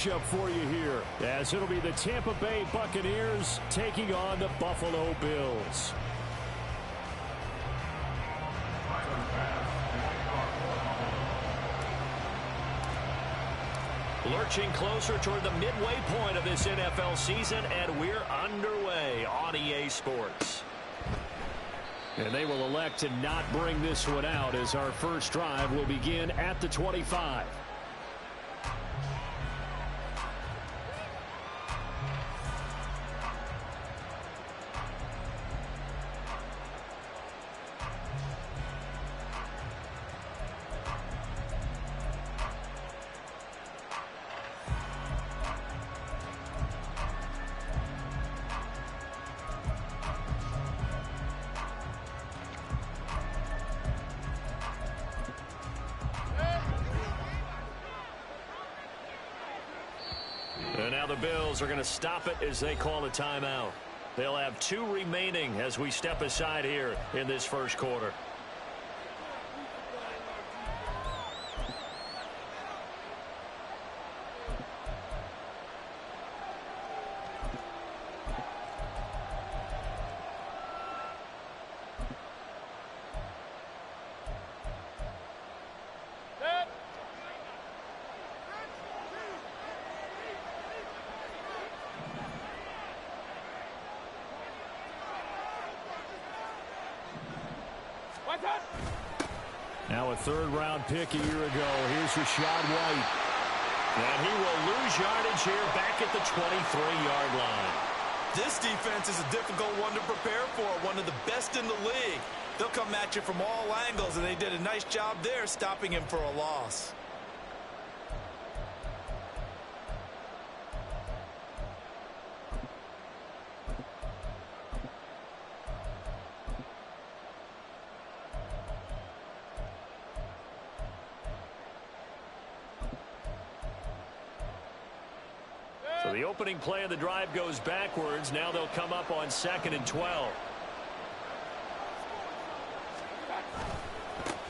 Up for you here, as it'll be the Tampa Bay Buccaneers taking on the Buffalo Bills. Lurching closer toward the midway point of this NFL season, and we're underway on EA Sports. And they will elect to not bring this one out, as our first drive will begin at the 25. And now the Bills are going to stop it as they call a timeout. They'll have 2 remaining as we step aside here in this first quarter. Now a third-round pick a year ago. Here's Rashad White. And he will lose yardage here back at the 23-yard line. This defense is a difficult one to prepare for, one of the best in the league. They'll come at you from all angles, and they did a nice job there stopping him for a loss. So the opening play of the drive goes backwards. Now they'll come up on 2nd and 12.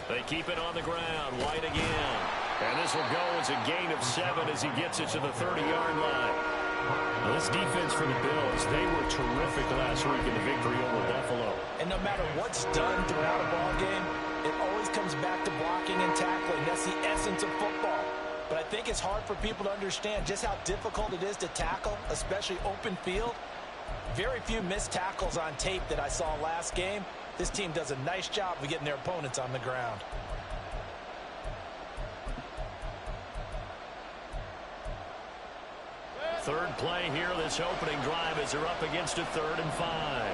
They keep it on the ground. White again. And this will go as a gain of 7 as he gets it to the 30-yard line. Now this defense for the Bills, they were terrific last week in the victory over Buffalo. And no matter what's done throughout a ball game, it always comes back to blocking and tackling. That's the essence of football. But I think it's hard for people to understand just how difficult it is to tackle, especially open field. Very few missed tackles on tape that I saw last game. This team does a nice job of getting their opponents on the ground. Third play here, this opening drive, as they're up against a 3rd and 5.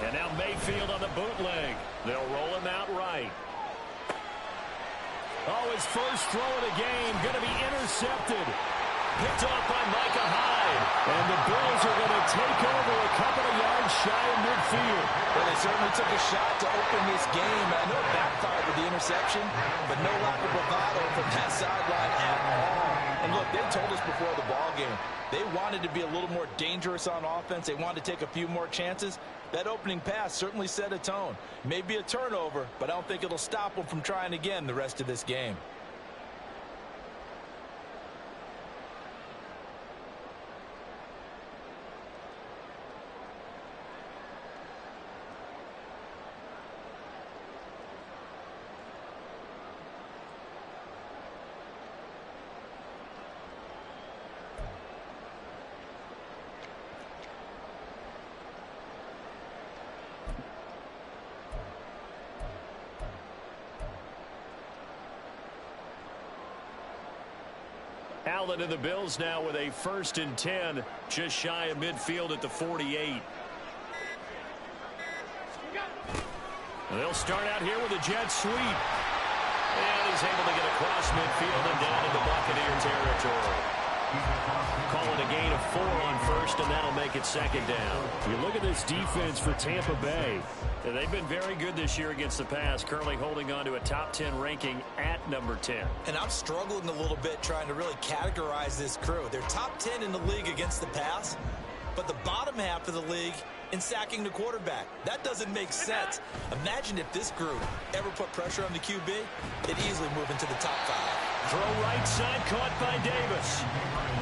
And now Mayfield on the bootleg. They'll roll him out right. Oh, his first throw of the game going to be intercepted. Picked off by Micah Hyde. And the Bills are going to take over a couple of yards shy of midfield. Well, they certainly took a shot to open this game. I know it backfired with the interception, but no lack of bravado from that sideline at all. And look, they told us before the ball game, they wanted to be a little more dangerous on offense. They wanted to take a few more chances. That opening pass certainly set a tone. Maybe a turnover, but I don't think it'll stop them from trying again the rest of this game. Allen and the Bills now with a 1st and 10, just shy of midfield at the 48. They'll start out here with a jet sweep. And he's able to get across midfield and down into Buccaneer territory. Call it a gain of 4 on first, and that'll make it second down. You look at this defense for Tampa Bay. They've been very good this year against the pass, currently holding on to a top 10 ranking at number 10. And I'm struggling a little bit trying to really categorize this crew. They're top 10 in the league against the pass, but the bottom half of the league in sacking the quarterback. That doesn't make sense. Imagine if this group ever put pressure on the QB, they'd easily move into the top 5. Throw right side, caught by Davis.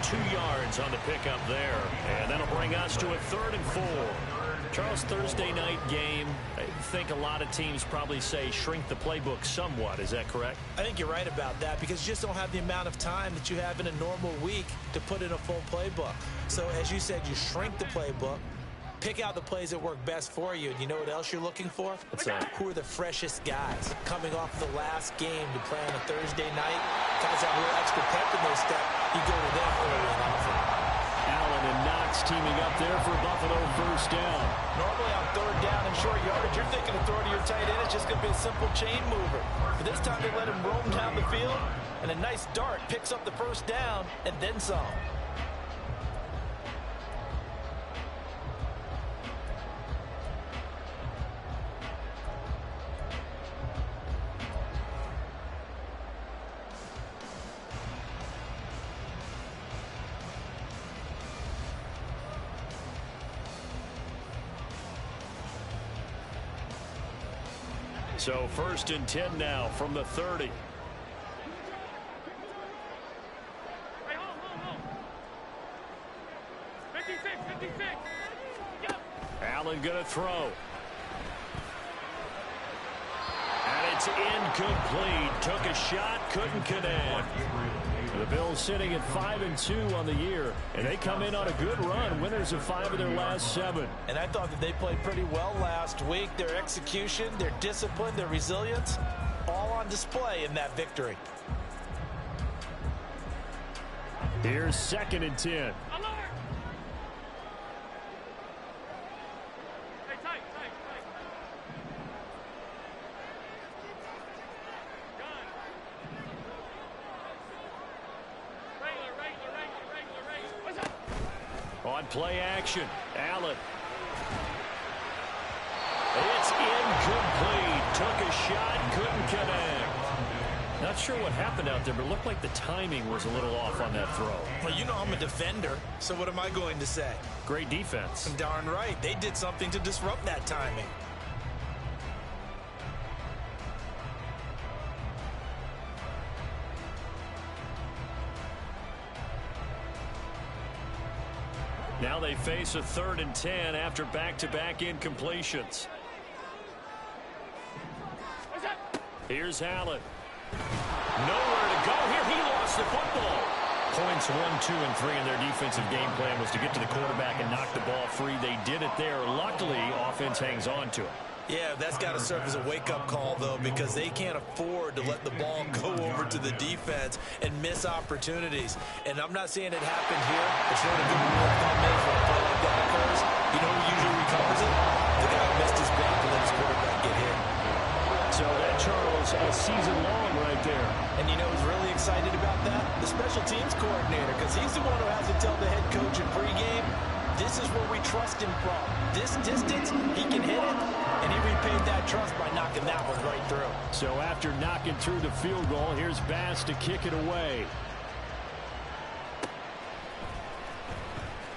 2 yards on the pickup there. And that'll bring us to a 3rd and 4. Charles, Thursday night game, I think a lot of teams probably say shrink the playbook somewhat. Is that correct? I think you're right about that because you just don't have the amount of time that you have in a normal week to put in a full playbook. So as you said, you shrink the playbook, pick out the plays that work best for you. And you know what else you're looking for? What's that? Who are the freshest guys coming off the last game to play on a Thursday night? Guys have a little extra pep in their step. You go to them early and often. Allen and Knox teaming up there for Buffalo first down. Normally on 3rd down and short yardage, you're thinking of throwing to your tight end. It's just going to be a simple chain mover. But this time they let him roam down the field, and a nice dart picks up the first down and then some. So 1st and 10 now from the 30. Hey, hold. 56. Yep. Allen going to throw. And it's incomplete. Took a shot, couldn't connect. The Bills sitting at 5-2 on the year, and they come in on a good run, winners of 5 of their last 7. And I thought that they played pretty well last week. Their execution, their discipline, their resilience, all on display in that victory. Here's 2nd and 10. Alert! Hey, tight. Gun. Regular. What's up? On play action, Allen. It's incomplete. Took a shot, couldn't connect. Not sure what happened out there, but it looked like the timing was a little off on that throw. Well, you know I'm a defender, so what am I going to say? Great defense. Darn right. They did something to disrupt that timing. Now they face a 3rd and 10 after back-to-back incompletions. What's up? Here's Allen. Nowhere to go here. He lost the football. Points 1, 2, and 3 in their defensive game plan was to get to the quarterback and knock the ball free. They did it there. Luckily, offense hangs on to it. Yeah, that's got to serve as a wake-up call, though, because they can't afford to let the ball go over to the defense and miss opportunities. And I'm not saying it happened here. It's not a good rule of thumb is when a play like that occurs. You know who usually recovers it? The guy who missed his block and let his quarterback get hit. So that, Charles, a season long right there. And you know who's really excited about that? The special teams coordinator, because he's the one who has to tell the head coach in pregame, this is where we trust him from. This distance, he can hit it, and he repaid that trust by knocking that one right through. So after knocking through the field goal, here's Bass to kick it away.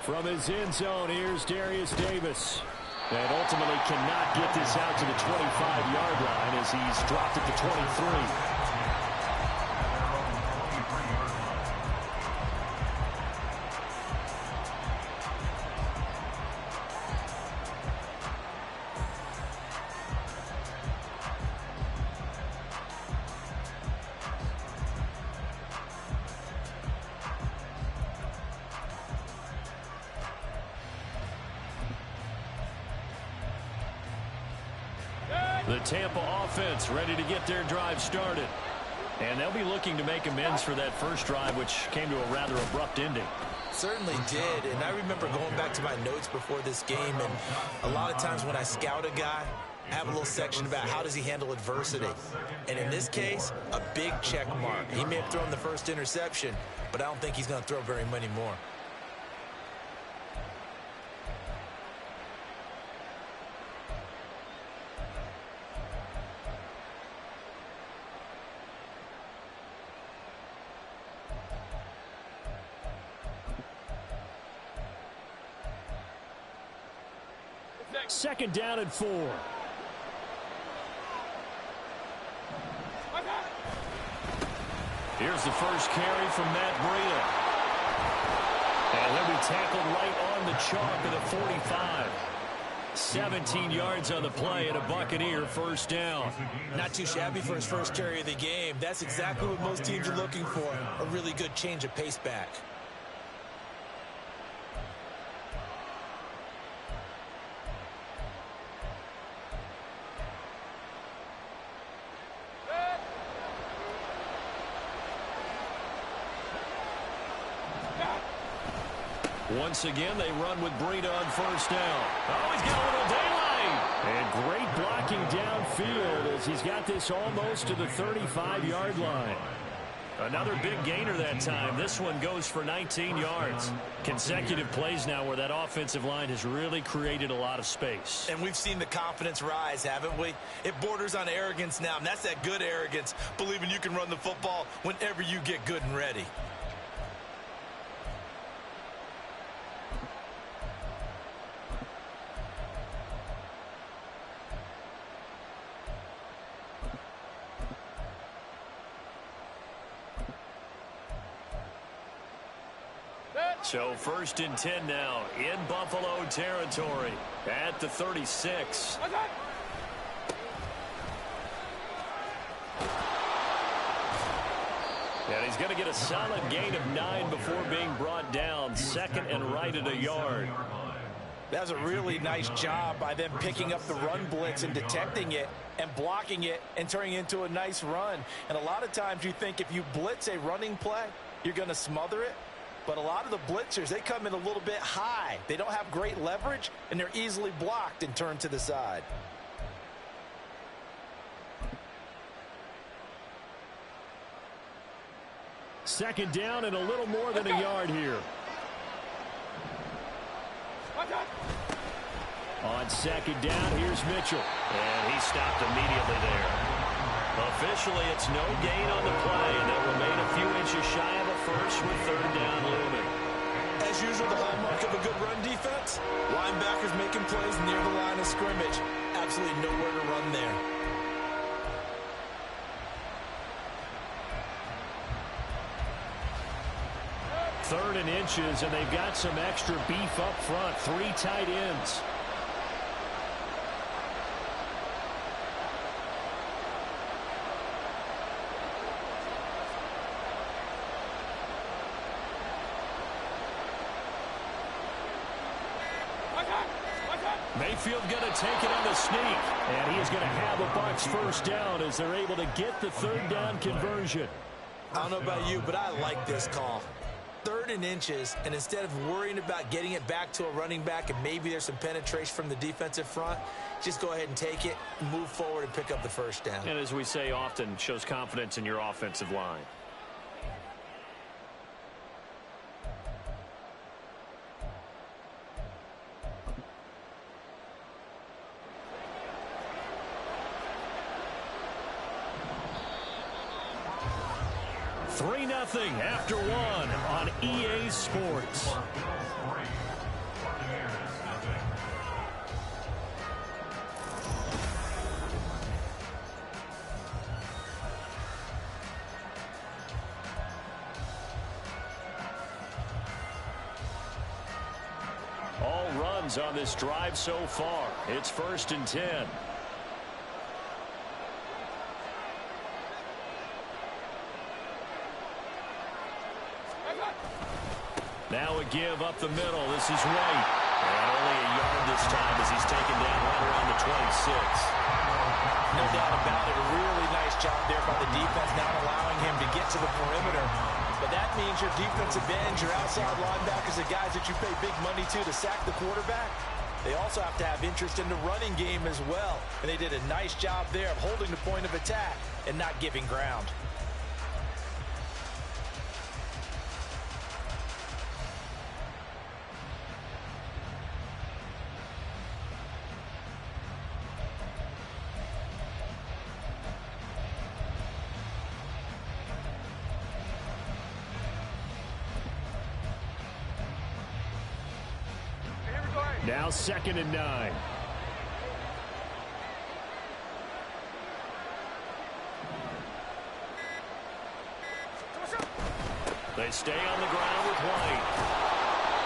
From his end zone, here's Darius Davis. And ultimately cannot get this out to the 25-yard line as he's dropped at the 23. The Tampa offense ready to get their drive started. And they'll be looking to make amends for that first drive, which came to a rather abrupt ending. Certainly did, and I remember going back to my notes before this game, and a lot of times when I scout a guy, I have a little section about how does he handle adversity. And in this case, a big check mark. He may have thrown the first interception, but I don't think he's going to throw very many more. Second down and 4. Here's the first carry from Matt Breida. And he'll be tackled right on the chalk of the 45. 17 yards on the play and a Buccaneer first down. Not too shabby for his first carry of the game. That's exactly what most teams are looking for. A really good change of pace back. Once again, they run with Breida on first down. Oh, he's got a little daylight. And great blocking downfield as he's got this almost to the 35-yard line. Another big gainer that time. This one goes for 19 yards. Consecutive plays now where that offensive line has really created a lot of space. And we've seen the confidence rise, haven't we? It borders on arrogance now, and that's that good arrogance, believing you can run the football whenever you get good and ready. So first and 10 now in Buffalo territory at the 36. And he's going to get a solid gain of 9 before being brought down. Second and right at a yard. That was a really nice job by them picking up the run blitz and detecting it and blocking it and turning it into a nice run. And a lot of times you think if you blitz a running play, you're going to smother it. But a lot of the blitzers, they come in a little bit high. They don't have great leverage, and they're easily blocked and turned to the side. Second down and a little more than a yard here. On second down, here's Mitchell. And he stopped immediately there. Officially, it's no gain on the play, and they'll remain a few inches shy of a first with third down looming. As usual, the hallmark of a good run defense, linebackers making plays near the line of scrimmage. Absolutely nowhere to run there. Third and inches, and they've got some extra beef up front. 3 tight ends. Mayfield going to take it on the sneak. And he is going to have a Bucs first down as they're able to get the third down conversion. I don't know about you, but I like this call. Third and inches, and instead of worrying about getting it back to a running back and maybe there's some penetration from the defensive front, just go ahead and take it, move forward, and pick up the first down. And as we say often, shows confidence in your offensive line. Nothing after one on EA Sports. All runs on this drive so far. It's first and 10. Now a give up the middle. This is White. And only a yard this time as he's taken down right around the 26. No doubt about it. A really nice job there by the defense, not allowing him to get to the perimeter. But that means your defensive ends, your outside linebackers, the guys that you pay big money to sack the quarterback, they also have to have interest in the running game as well. And they did a nice job there of holding the point of attack and not giving ground. Now 2nd and 9. They stay on the ground with White.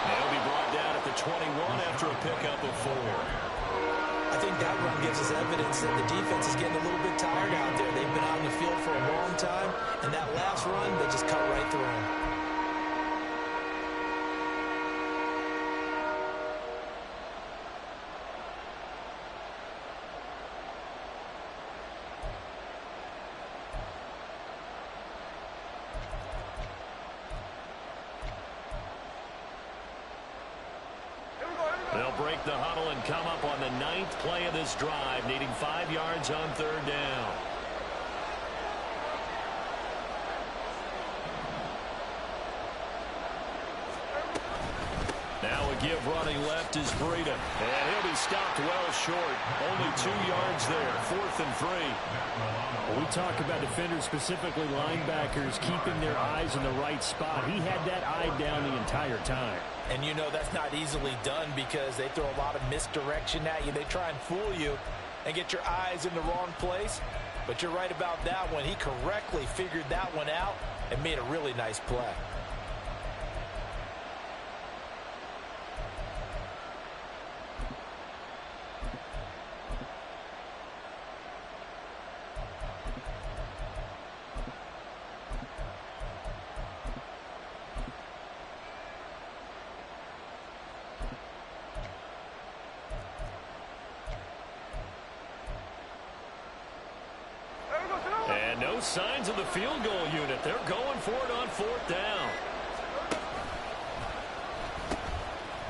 They'll be brought down at the 21 after a pickup of 4. I think that run gives us evidence that the defense is getting a little bit tired out there. They've been out in the field for a long time, and that last run, they just cut right through them. They'll break the huddle and come up on the 9th play of this drive, needing 5 yards on 3rd down. Now a give running left is Breida. And he'll be stopped well short. Only 2 yards there. 4th and 3. When we talk about defenders, specifically linebackers, keeping their eyes in the right spot, he had that eye down the entire time. And you know that's not easily done because they throw a lot of misdirection at you. They try and fool you and get your eyes in the wrong place. But you're right about that one. He correctly figured that one out and made a really nice play. And no signs of the field goal unit. They're going for it on 4th down.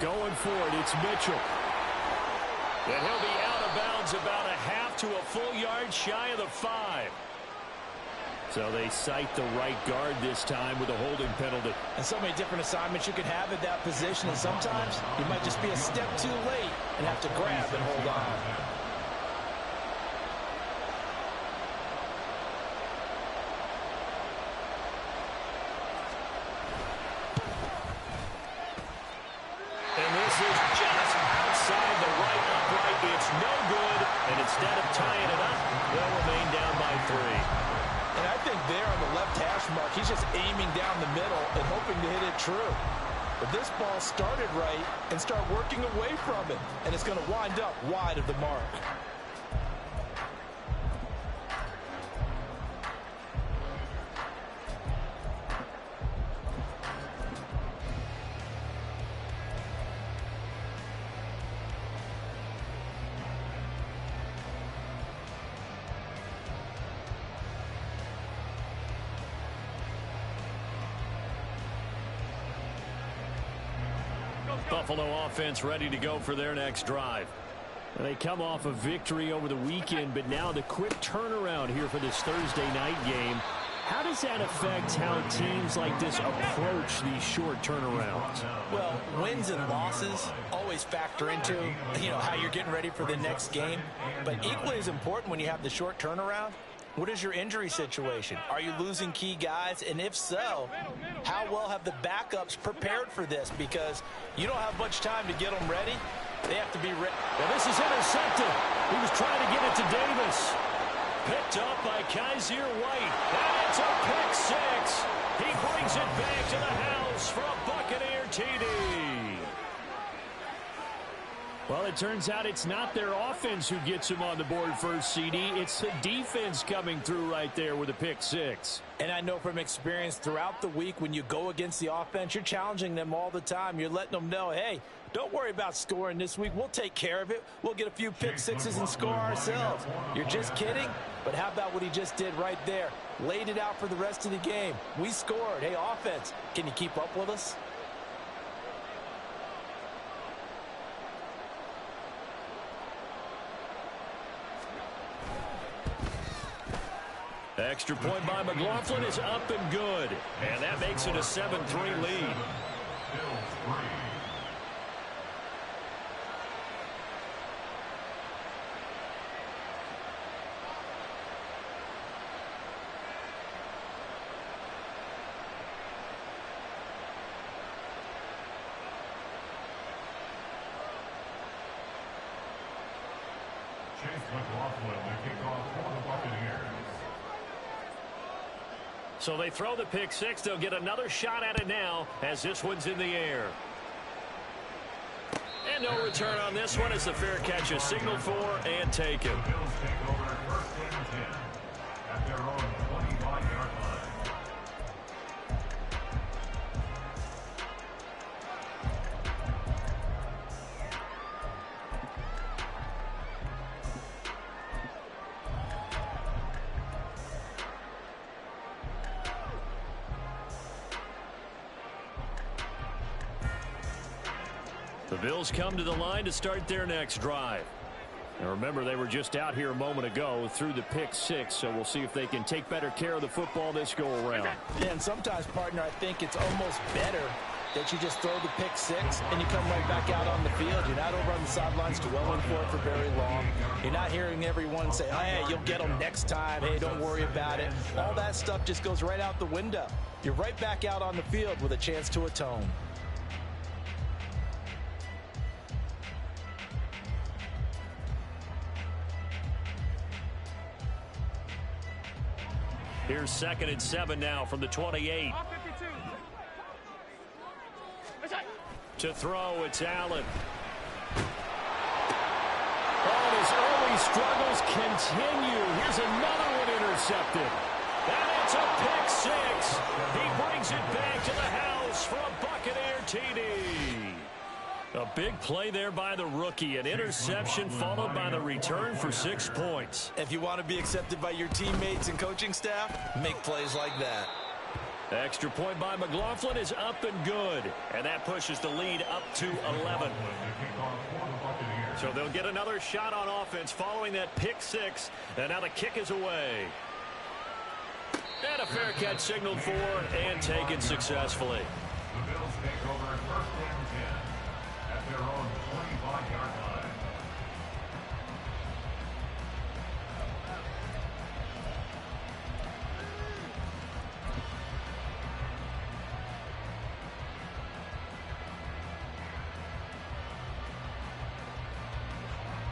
Going for it, it's Mitchell. And he'll be out of bounds about a half to a full yard shy of the 5. So they cite the right guard this time with a holding penalty. And so many different assignments you could have at that position, and sometimes you might just be a step too late and have to grab and hold on. Instead of tying it up, they'll remain down by 3. And I think there on the left hash mark, he's just aiming down the middle and hoping to hit it true. But this ball started right and start working away from it, and it's going to wind up wide of the mark. Buffalo offense ready to go for their next drive. They come off a victory over the weekend, but now the quick turnaround here for this Thursday night game. How does that affect how teams like this approach these short turnarounds? Well, wins and losses always factor into, how you're getting ready for the next game. But equally as important when you have the short turnaround, what is your injury situation? Are you losing key guys? And if so, how well have the backups prepared for this? Because you don't have much time to get them ready. They have to be ready. Well, this is intercepted. He was trying to get it to Davis. Picked up by Kaiser White. And it's a pick 6. He brings it back to the house for a Buccaneer TD. Well, it turns out it's not their offense who gets him on the board first, CD. It's the defense coming through right there with a pick 6. And I know from experience throughout the week when you go against the offense, you're challenging them all the time. You're letting them know, hey, don't worry about scoring this week. We'll take care of it. We'll get a few pick 6s and score ourselves. You're just kidding? But how about what he just did right there? Laid it out for the rest of the game. We scored. Hey, offense, can you keep up with us? Extra point by McLaughlin is up and good. And that makes it a 7-3 lead. So they throw the pick six. They'll get another shot at it now as this one's in the air. And no return on this one as the fair catch is signaled for and taken. The Bills take over first and 10 at their own 25-yard line. The Bills come to the line to start their next drive. And remember, they were just out here a moment ago through the pick six, so we'll see if they can take better care of the football this go-around. Yeah, and sometimes, partner, I think it's almost better that you just throw the pick six and you come right back out on the field. You're not over on the sidelines dwelling for it for very long. You're not hearing everyone say, oh, hey, you'll get them next time. Hey, don't worry about it. All that stuff just goes right out the window. You're right back out on the field with a chance to atone. Here's 2nd and 7 now from the 28. To throw, it's Allen. Oh, his early struggles continue. Here's another one intercepted. And it's a pick six. He brings it back to the house for a Buccaneer TD. A big play there by the rookie. An interception followed by the return for 6 points. If you want to be accepted by your teammates and coaching staff, make plays like that. Extra point by McLaughlin is up and good. And that pushes the lead up to 11. So they'll get another shot on offense following that pick six. And now the kick is away. And a fair catch signaled for and taken successfully. The Bills take over first and 10 at their own 25-yard line.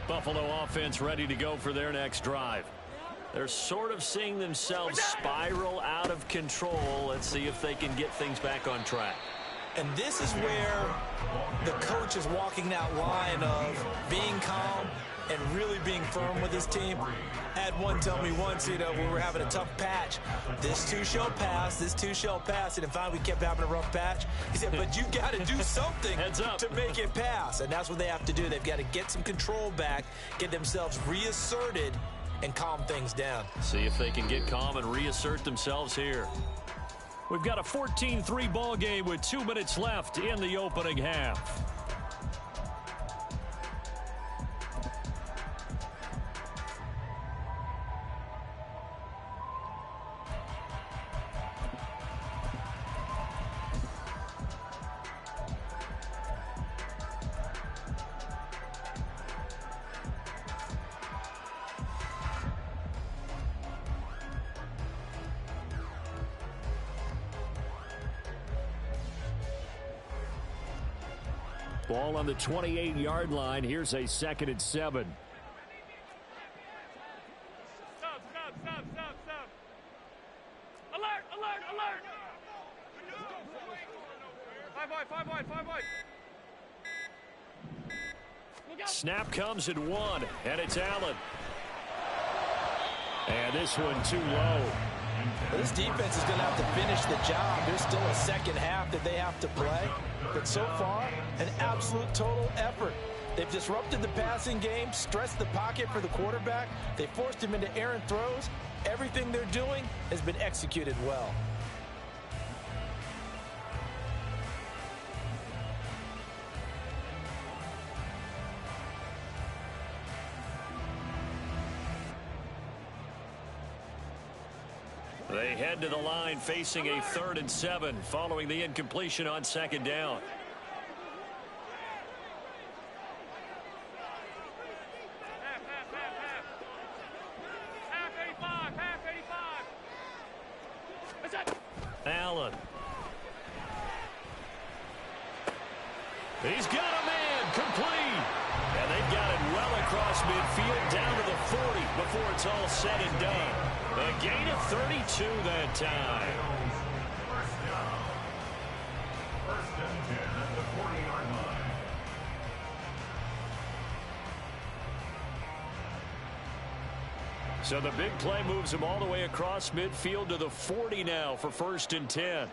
Buffalo offense ready to go for their next drive. They're sort of seeing themselves spiral out of control. Let's see if they can get things back on track. And this is where the coach is walking that line of being calm and really being firm with his team. I had one tell me once, when we were having a tough patch, this too shall pass, this too shall pass. And finally we kept having a rough patch. He said, but you got to do something to make it pass. And that's what they have to do. They've got to get some control back, get themselves reasserted, and calm things down. See if they can get calm and reassert themselves here. We've got a 14-3 ball game with 2 minutes left in the opening half. Ball on the 28-yard line. Here's a 2nd and 7. Stop. Alert. Five wide. Snap comes at 1, and it's Allen. And this one too low. Well, this defense is going to have to finish the job. There's still a second half that they have to play. But so far, an absolute total effort. They've disrupted the passing game, stressed the pocket for the quarterback. They forced him into errant throws. Everything they're doing has been executed well. They head to the line facing a 3rd and 7 following the incompletion on 2nd down. Allen. He's got a man complete. And they've got it well across midfield down to the 40 before it's all said and done. A gain of 32 that time. First down. First and 10 at the 40-yard line. So the big play moves him all the way across midfield to the 40 now for 1st and 10.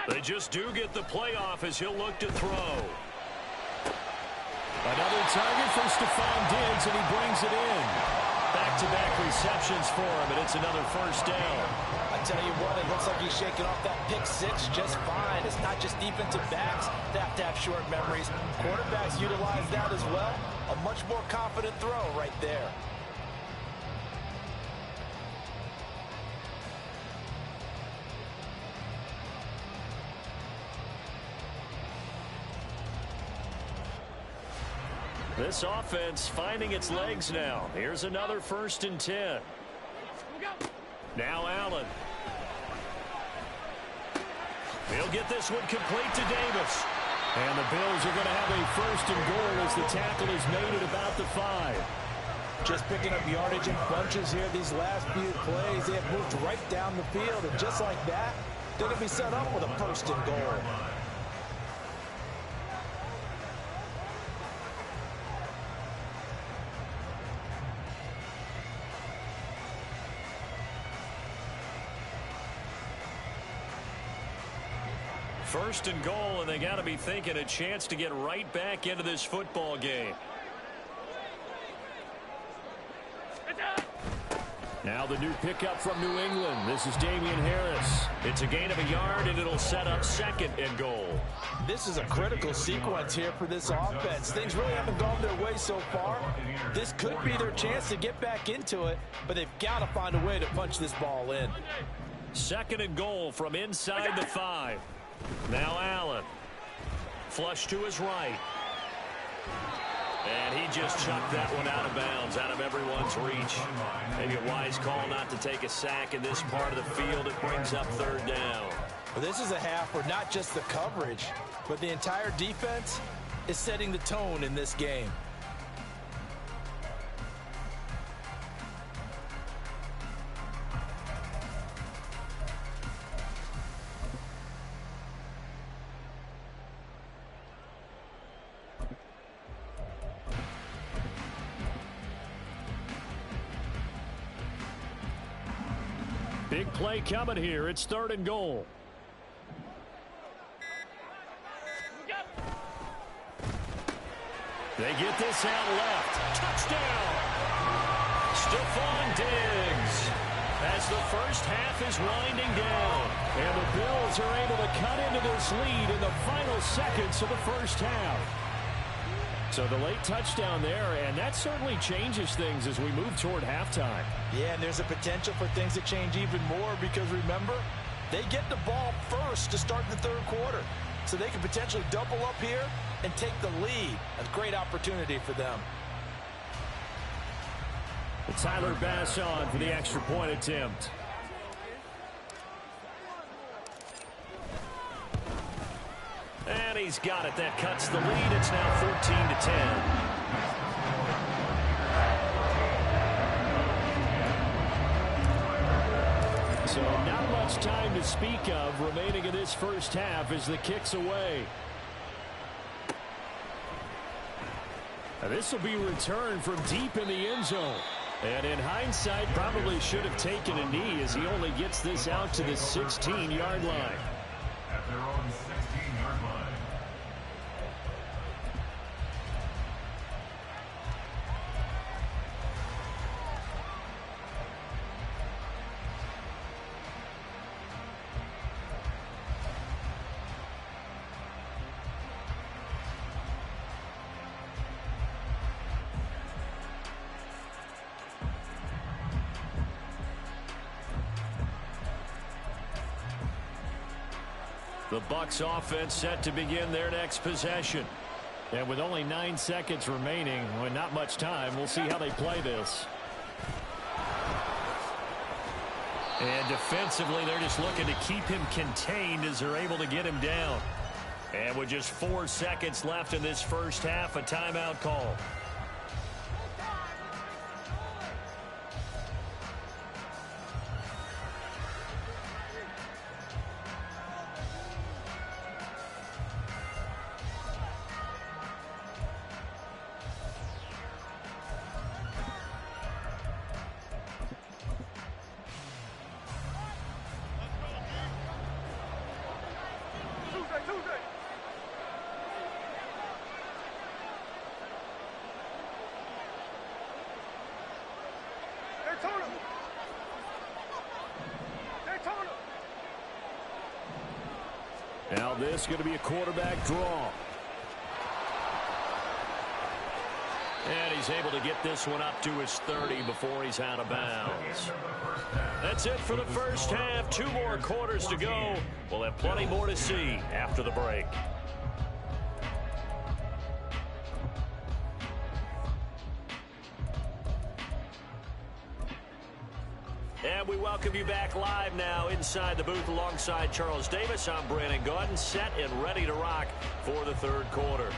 They just do get the playoff as he'll look to throw. Another target for Stephon Diggs, and he brings it in. Back-to-back receptions for him, and it's another 1st down. I tell you what, it looks like he's shaking off that pick 6 just fine. It's not just defensive backs that have to have short memories. Quarterbacks utilize that as well. A much more confident throw right there. This offense finding its legs now. Here's another 1st and 10. Now Allen. He'll get this one complete to Davis. And the Bills are going to have a 1st and goal as the tackle is made at about the 5. Just picking up yardage in bunches here these last few plays. They have moved right down the field, and just like that, they're going to be set up with a 1st and goal. First and goal, and they got to be thinking a chance to get right back into this football game. Now the new pickup from New England. This is Damian Harris. It's a gain of a yard, and it'll set up 2nd and goal. This is a critical sequence here for this offense. Things really haven't gone their way so far. This could be their chance to get back into it, but they've got to find a way to punch this ball in. 2nd and goal from inside the 5. Now Allen. Flush to his right. And he just chucked that one out of bounds, out of everyone's reach. Maybe a wise call not to take a sack in this part of the field. It brings up 3rd down. Well, this is a half where not just the coverage, but the entire defense is setting the tone in this game. Big play coming here. It's 3rd and goal. They get this out left. Touchdown! Stephon Diggs. As the first half is winding down. And the Bills are able to cut into this lead in the final seconds of the first half. So the late touchdown there, and that certainly changes things as we move toward halftime. Yeah, and there's a potential for things to change even more because, remember, they get the ball first to start the 3rd quarter. So they can potentially double up here and take the lead. A great opportunity for them. Tyler Bass on for the extra point attempt. And he's got it. That cuts the lead. It's now 14 to 10. So not much time to speak of remaining in this first half as the kick's away. Now this will be returned from deep in the end zone. And in hindsight, probably should have taken a knee as he only gets this out to the 16-yard line. At their own 16-yard line. The Bucs offense set to begin their next possession. And with only 9 seconds remaining, well, not much time, we'll see how they play this. And defensively, they're just looking to keep him contained as they're able to get him down. And with just 4 seconds left in this first half, a timeout call. Now this is going to be a quarterback draw. And he's able to get this one up to his 30 before he's out of bounds. That's it for the first half. 2 more quarters to go. We'll have plenty more to see after the break. And we welcome you back live now inside the booth alongside Charles Davis. I'm Brandon Gaudin, set and ready to rock for the third quarter.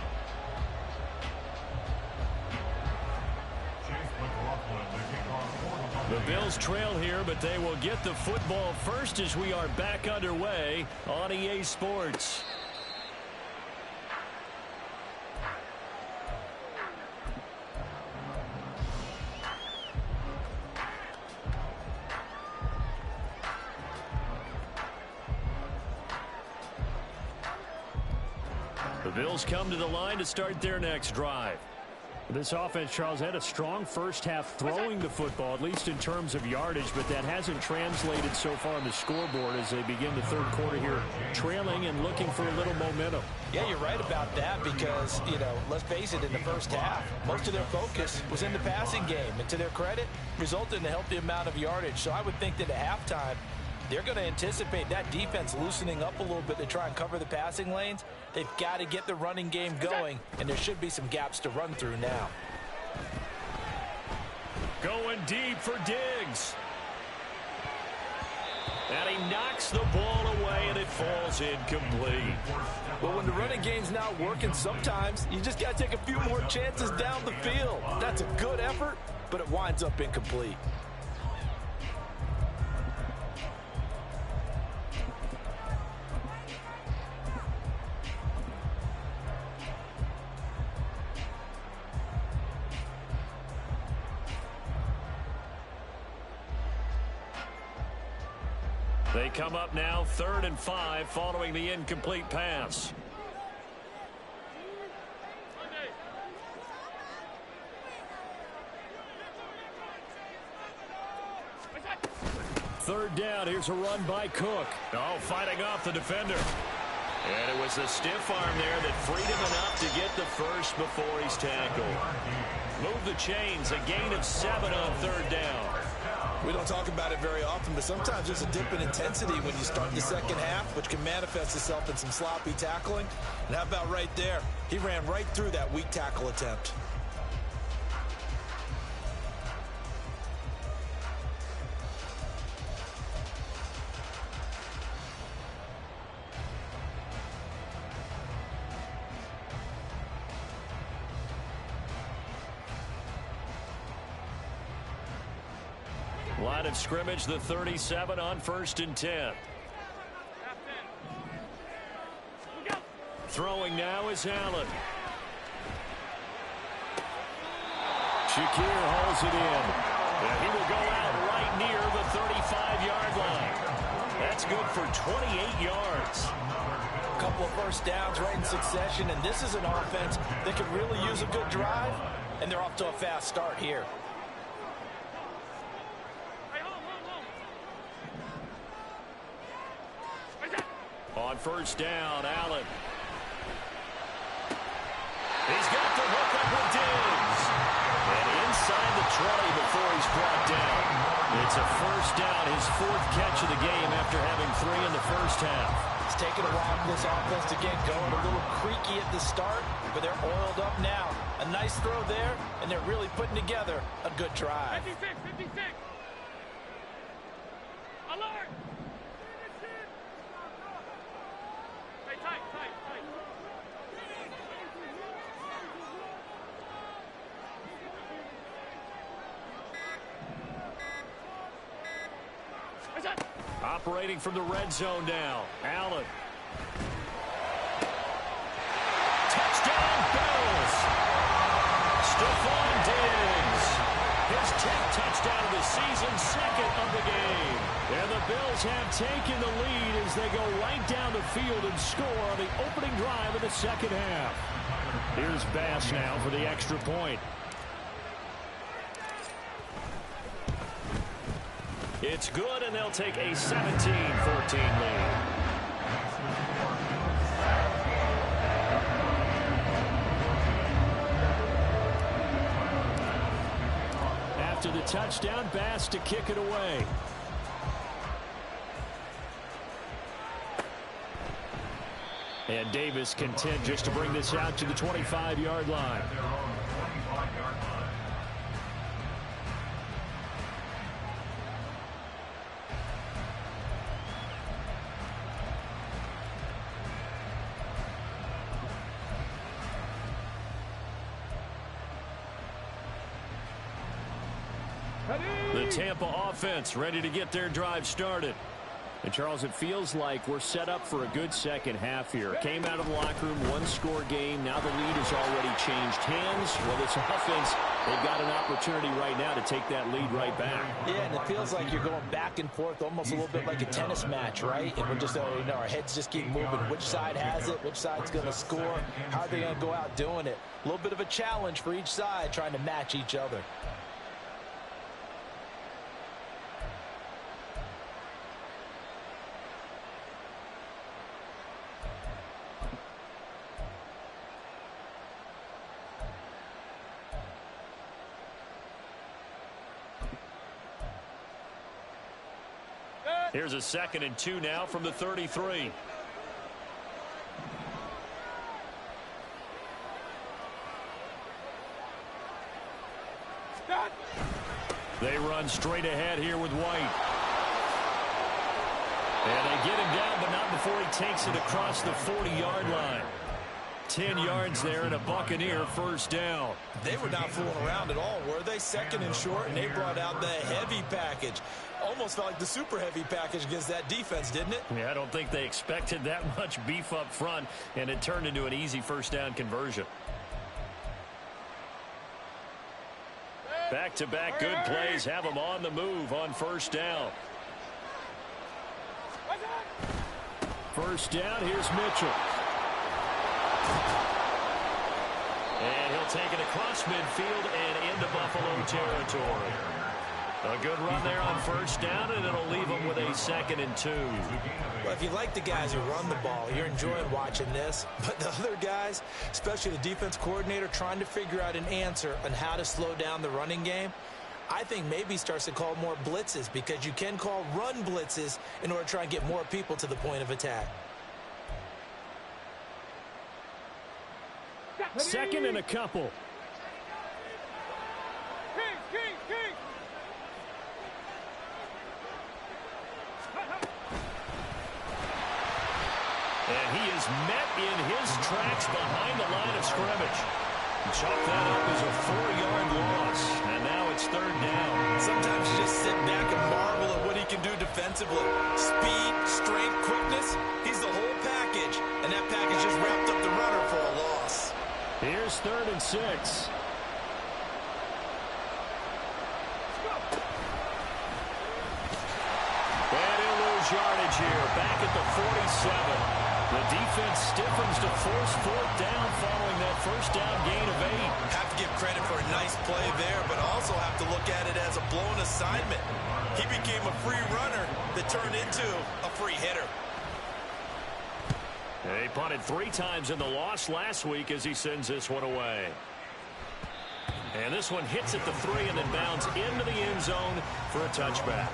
The Bills trail here, but they will get the football first as we are back underway on EA Sports. The Bills come to the line to start their next drive. This offense, Charles, had a strong first half throwing the football, at least in terms of yardage, but that hasn't translated so far on the scoreboard as they begin the third quarter here, trailing and looking for a little momentum. Yeah, you're right about that because, let's face it, in the first half, most of their focus was in the passing game. And to their credit, resulted in a healthy amount of yardage. So I would think that at halftime, they're going to anticipate that defense loosening up a little bit to try and cover the passing lanes. They've got to get the running game going, and there should be some gaps to run through now. Going deep for Diggs. And he knocks the ball away, and it falls incomplete. Well, when the running game's not working, sometimes you just got to take a few more chances down the field. That's a good effort, but it winds up incomplete. They come up now 3rd and 5 following the incomplete pass. Third down. Here's a run by Cook. Oh, fighting off the defender. And it was the stiff arm there that freed him enough to get the first before he's tackled. Move the chains. A gain of 7 on 3rd down. We don't talk about it very often, but sometimes there's a dip in intensity when you start the second half, which can manifest itself in some sloppy tackling. And how about right there? He ran right through that weak tackle attempt. Line of scrimmage, the 37 on 1st and 10. Throwing now is Allen. Shakir holds it in. And he will go out right near the 35-yard line. That's good for 28 yards. A couple of first downs right in succession, and this is an offense that could really use a good drive, and they're off to a fast start here. On 1st down, Allen. He's got the hook up with Diggs. And inside the 20 before he's brought down. It's a 1st down, his 4th catch of the game after having 3 in the first half. It's taken a while for this offense to get going. A little creaky at the start, but they're oiled up now. A nice throw there, and they're really putting together a good drive. 56, 56. Alert! Hey, tight, tight, tight. Operating from the red zone now. Allen. Touchdown, Bills. Stephon Diggs. His 10th touchdown of the season, second of the game. And the Bills have taken the lead as they go right down the field and score on the opening drive of the second half. Here's Bass now for the extra point. It's good, and they'll take a 17-14 lead. After the touchdown, Bass to kick it away. And Davis content just to bring this out to the 25-yard line. The Tampa offense ready to get their drive started. And, Charles, it feels like we're set up for a good second half here. Came out of the locker room, one-score game. Now the lead has already changed hands. Well, this offense, they've got an opportunity right now to take that lead right back. Yeah, and it feels like you're going back and forth almost a little bit like a tennis match, right? And we're just, our heads just keep moving. Which side has it? Which side's going to score? How are they going to go out doing it? A little bit of a challenge for each side trying to match each other. Here's a 2nd and 2 now from the 33. They run straight ahead here with White. And they get him down, but not before he takes it across the 40-yard line. 10 yards there and a Buccaneer first down. They were not fooling around at all, were they? 2nd and short, and they brought out the heavy package. Almost felt like the super heavy package against that defense, didn't it? Yeah, I don't think they expected that much beef up front, and it turned into an easy first down conversion. Back-to-back good plays have them on the move on first down. First down, here's Mitchell. And he'll take it across midfield and into Buffalo territory. A good run there on first down, and it'll leave them with a 2nd and 2. Well, if you like the guys who run the ball, you're enjoying watching this. But the other guys, especially the defense coordinator, trying to figure out an answer on how to slow down the running game, I think maybe starts to call more blitzes, because you can call run blitzes in order to try and get more people to the point of attack. 2nd and a couple. And he is met in his tracks behind the line of scrimmage. Chalk that up as a 4-yard loss. And now it's 3rd down. Sometimes you just sit back and marvel at what he can do defensively. Speed, strength, quickness. He's the whole package. And that package just wrapped up the runner for a loss. Here's 3rd and 6. And he'll lose yardage here. Back at the 47. The defense stiffens to force 4th down following that first down gain of 8. Have to give credit for a nice play there, but also have to look at it as a blown assignment. He became a free runner that turned into a free hitter. He punted 3 times in the loss last week as he sends this one away. And this one hits at the 3 and then bounds into the end zone for a touchback.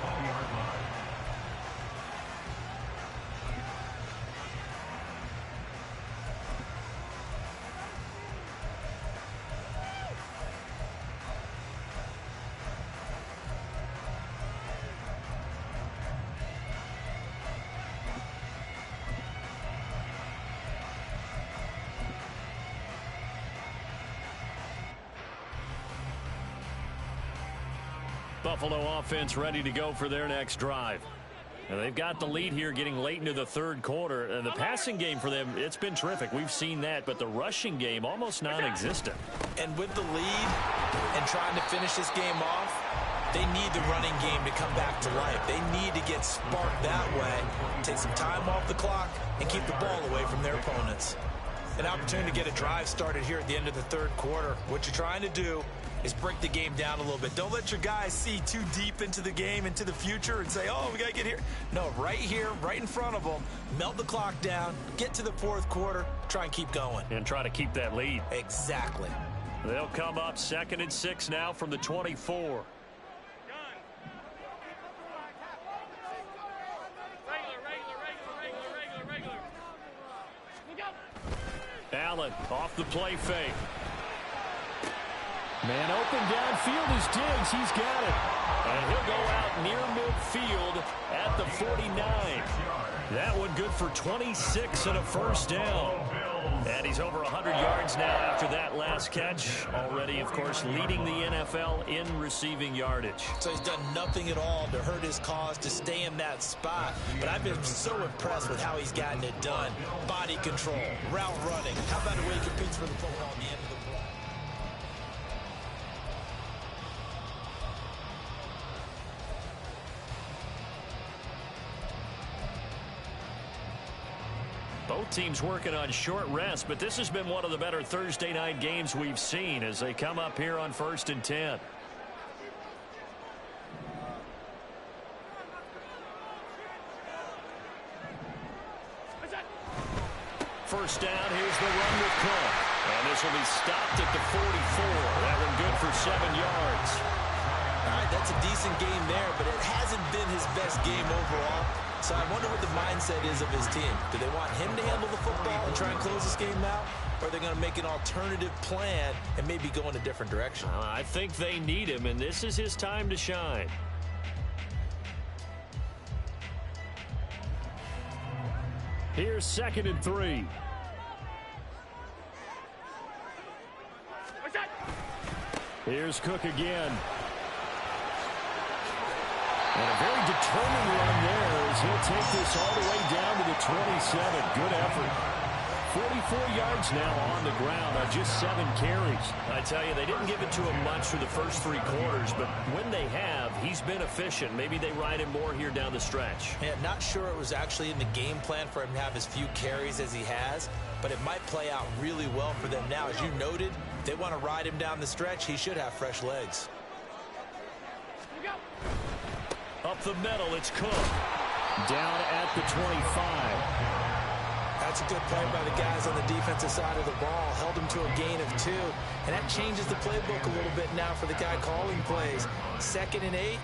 Buffalo offense ready to go for their next drive. And they've got the lead here getting late into the third quarter. And the passing game for them, it's been terrific. We've seen that. But the rushing game, almost non-existent. And with the lead and trying to finish this game off, they need the running game to come back to life. They need to get sparked that way, take some time off the clock, and keep the ball away from their opponents. An opportunity to get a drive started here at the end of the third quarter. What you're trying to do is break the game down a little bit. Don't let your guys see too deep into the game, into the future, and say, oh, we got to get here. No, right here, right in front of them, melt the clock down, get to the fourth quarter, try and keep going. And try to keep that lead. Exactly. They'll come up 2nd and 6 now from the 24. Allen off the play fake. Man open downfield is Diggs. He's got it. And he'll go out near midfield at the 49. That one good for 26 and a first down. And he's over 100 yards now after that last catch. Already, of course, leading the NFL in receiving yardage. So he's done nothing at all to hurt his cause, to stay in that spot. But I've been so impressed with how he's gotten it done. Body control, route running. How about the way he competes for the football at the end of the play? Both teams working on short rest, but this has been one of the better Thursday night games we've seen as they come up here on 1st and 10. First down, here's the run with Cook. And this will be stopped at the 44. That one good for 7 yards. All right, that's a decent game there, but it hasn't been his best game overall. So I wonder what the mindset is of his team. Do they want him to handle the football and try and close this game out? Or are they going to make an alternative plan and maybe go in a different direction? I think they need him, and this is his time to shine. Here's 2nd and 3. Here's Cook again. And a very determined run there as he'll take this all the way down to the 27. Good effort. 44 yards now on the ground on just 7 carries. I tell you, they didn't give it to him much for the first 3 quarters, but when they have, he's been efficient. Maybe they ride him more here down the stretch. Yeah, not sure it was actually in the game plan for him to have as few carries as he has, but it might play out really well for them now. As you noted, if they want to ride him down the stretch, he should have fresh legs. Up the middle, it's Cook. Down at the 25. That's a good play by the guys on the defensive side of the ball. Held him to a gain of 2. And that changes the playbook a little bit now for the guy calling plays. 2nd and 8.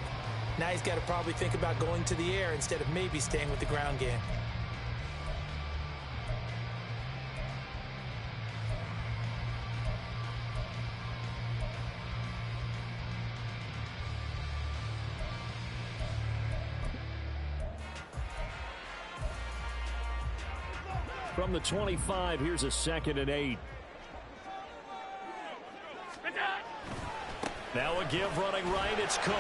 Now he's got to probably think about going to the air instead of maybe staying with the ground game. From the 25, here's a 2nd and 8. Now a give running right, it's Cook.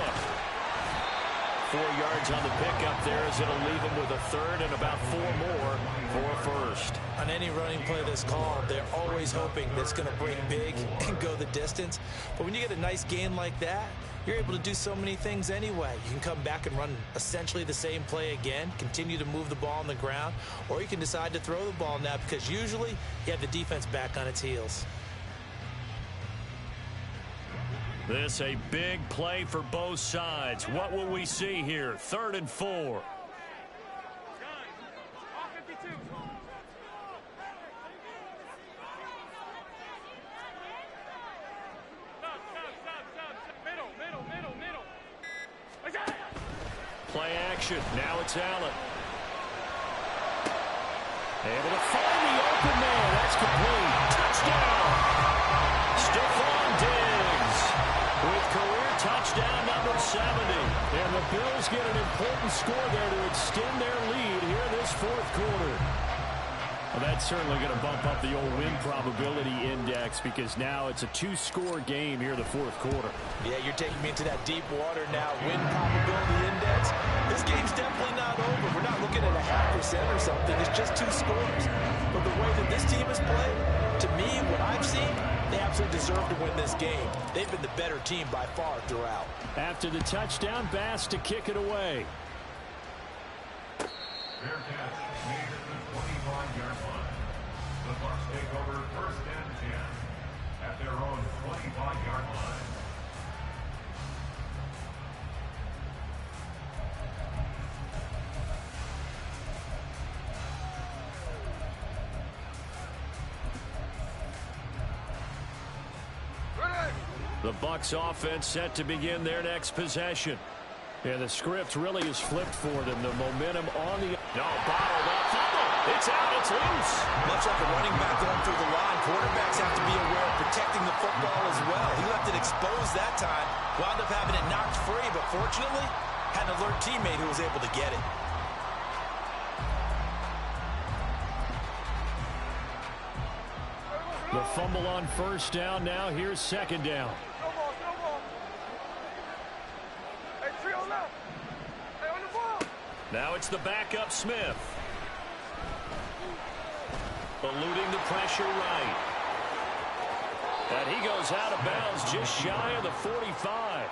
4 yards on the pickup there as it'll leave him with a 3rd and about 4 more for a first. On any running play that's called, they're always hoping that it's going to break big and go the distance. But when you get a nice gain like that, you're able to do so many things anyway. You can come back and run essentially the same play again, continue to move the ball on the ground, or you can decide to throw the ball now because usually you have the defense back on its heels. This a big play for both sides. What will we see here? 3rd and 4. Play action. Now it's Allen. Able to find the open man. That's complete. Touchdown. Stephon Diggs with career touchdown number 70. And the Bills get an important score there to extend their lead here in this 4th quarter. Well, that's certainly going to bump up the old win probability index because now it's a 2-score game here in the fourth quarter. Yeah, you're taking me into that deep water now. Win probability index. This game's definitely not over. We're not looking at a 0.5% or something. It's just 2 scores. But the way that this team has played, to me, what I've seen, they absolutely deserve to win this game. They've been the better team by far throughout. After the touchdown, Bass to kick it away. Fair catch made at the 25-yard line. The Bucs take over first and 10 at their own 25-yard line. The Bucs offense set to begin their next possession. And the script really is flipped for them. The momentum on the... No, bottled up. Fumble. It's out. It's loose. Much like a running back going through the line, quarterbacks have to be aware of protecting the football as well. He left it exposed that time. Wound up having it knocked free, but fortunately, had an alert teammate who was able to get it. The fumble on first down. Now here's second down. No ball. Hey, trio left. Hey, on the ball. Now it's the backup Smith. Eluding the pressure right. And he goes out of bounds just shy of the 45.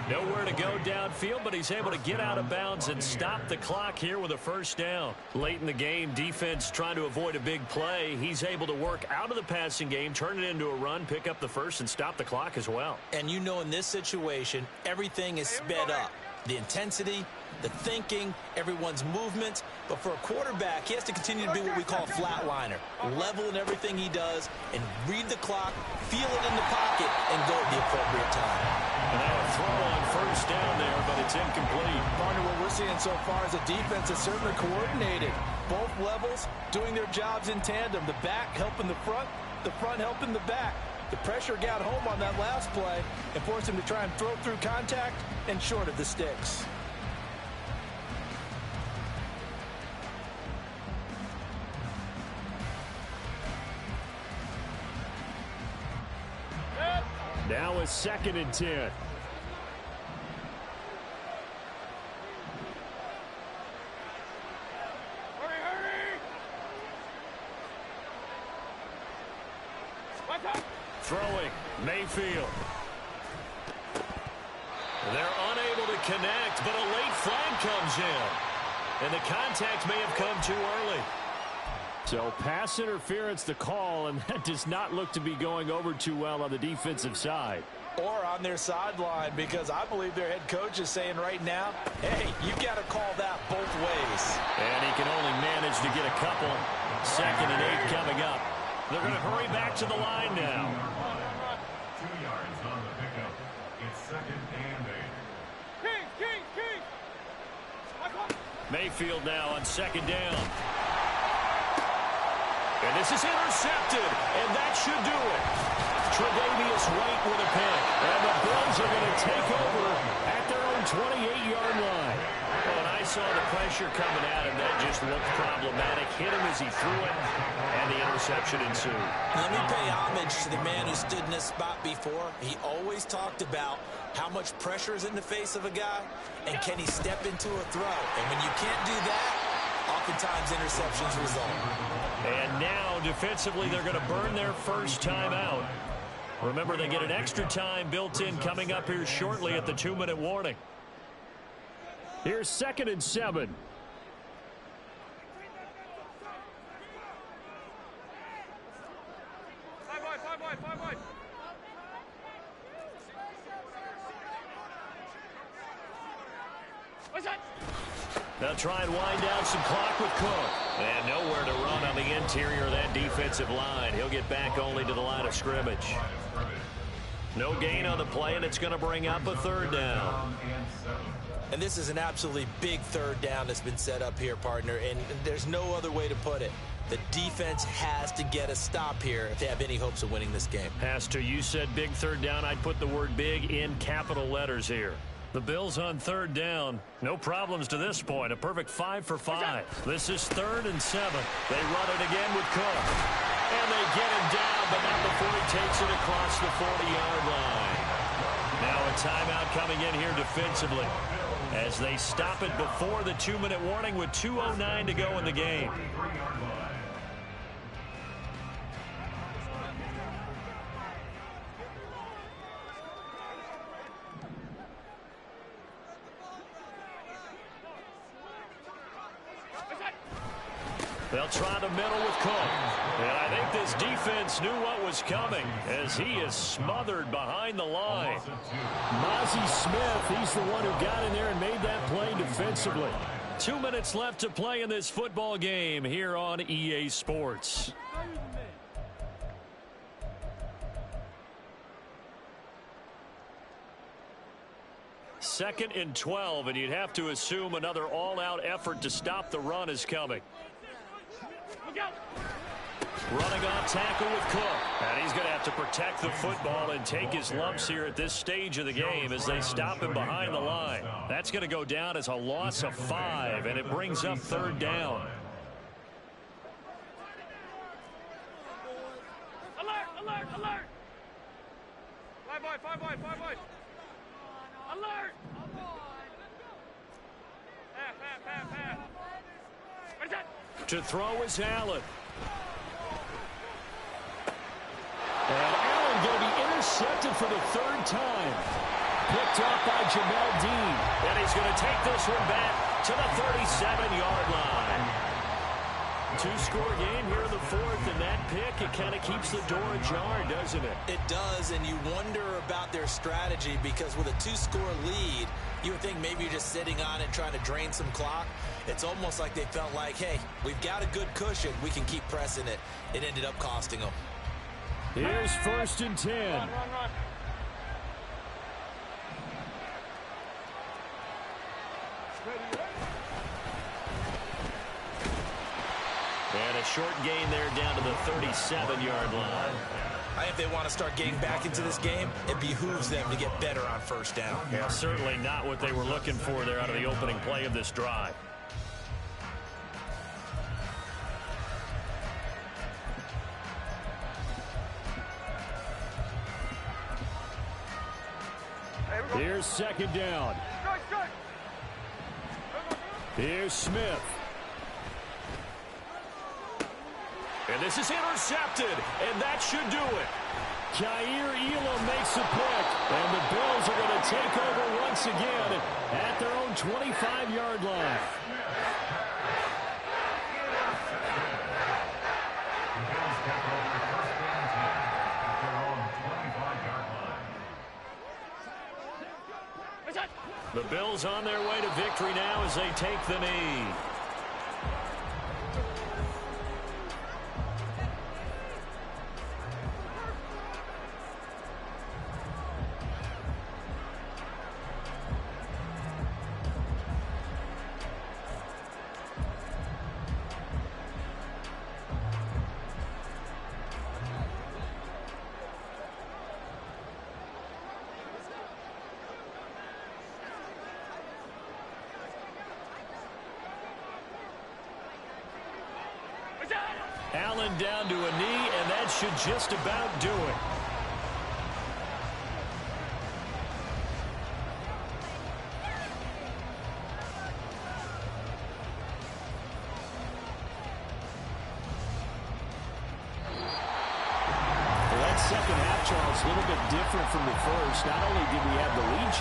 Nowhere to go downfield, but he's able to get out of bounds and stop the clock here with a first down. Late in the game, defense trying to avoid a big play. He's able to work out of the passing game, turn it into a run, pick up the first, and stop the clock as well. And you know in this situation, everything is sped up. The intensity, the thinking, everyone's movements. But for a quarterback, he has to continue to be what we call a flatliner. Level in everything he does and read the clock, feel it in the pocket, and go at the appropriate time. And now a throw on first down there, but it's incomplete. Partner, what we're seeing so far is a defense that's certainly coordinated. Both levels doing their jobs in tandem. The back helping the front helping the back. The pressure got home on that last play and forced him to try and throw through contact and short of the sticks. Now it's second and 10. Hurry, hurry. Watch out. Throwing, Mayfield. They're unable to connect, but a late flag comes in. And the contact may have come too early. So pass interference the call, and that does not look to be going over too well on the defensive side. Or on their sideline, because I believe their head coach is saying right now, hey, you got to call that both ways. And he can only manage to get a couple. Second and 8 coming up. They're going to hurry back to the line now. 2 yards on the pickup. It's second and 8. King. Watch out. Mayfield now on second down. And this is intercepted, and that should do it. Tre'Davious White with a pick, and the Bills are going to take over at their own 28-yard line. Well, and I saw the pressure coming at him. That just looked problematic. Hit him as he threw it, and the interception ensued. Let me pay homage to the man who stood in this spot before. He always talked about how much pressure is in the face of a guy, and can he step into a throw. And when you can't do that, oftentimes interceptions result. And now, defensively, they're going to burn their first time out. Remember, they get an extra time built in coming up here shortly at the 2-minute warning. Here's second and 7. Five wide. What's that? They'll try and wind down some clock with Cook. And nowhere to run on the interior of that defensive line. He'll get back only to the line of scrimmage. No gain on the play, and it's going to bring up a third down. And this is an absolutely big third down that's been set up here, partner, and there's no other way to put it. The defense has to get a stop here if they have any hopes of winning this game. Pastor, you said big third down. I'd put the word big in capital letters here. The Bills on third down. No problems to this point. A perfect 5 for 5. This is 3rd and 7. They run it again with Cook. And they get him down, but not before he takes it across the 40-yard line. Now a timeout coming in here defensively as they stop it before the 2-minute warning with 2:09 to go in the game. They'll try the middle with Cook. And I think this defense knew what was coming as he is smothered behind the line. Mozzie Smith, he's the one who got in there and made that play defensively. 2 minutes left to play in this football game here on EA Sports. Second and 12, and you'd have to assume another all-out effort to stop the run is coming. Running on tackle with Cook. And he's going to have to protect the football and take his lumps here at this stage of the game as they stop him behind the line. That's going to go down as a loss of 5, and it brings up 3rd down. Alert, alert, alert. 5 wide, 5 wide, 5 wide. Alert. Pass. Where's that? To throw is Allen. And Allen going to be intercepted for the 3rd time. Picked off by Jamel Dean. And he's going to take this one back to the 37-yard line. 2-score game here in the 4th, and that pick, it kind of keeps the door ajar, doesn't it? It does, and you wonder about their strategy because with a 2-score lead, you would think maybe you're just sitting on it trying to drain some clock. It's almost like they felt like, hey, we've got a good cushion. We can keep pressing it. It ended up costing them. Here's 1st and 10. Run. And a short gain there down to the 37-yard line. I think if they want to start getting back into this game, it behooves them to get better on 1st down. Yeah, certainly not what they were looking for there out of the opening play of this drive. Here's 2nd down. Strike. Here's Smith. And this is intercepted, and that should do it. Jair Elam makes a pick, and the Bills are going to take over once again at their own 25-yard line. The Bills on their way to victory now as they take the knee. Allen down to a knee, and that should just about do it. Well, that second half, Charles, a little bit different from the first. Not only did we have the lead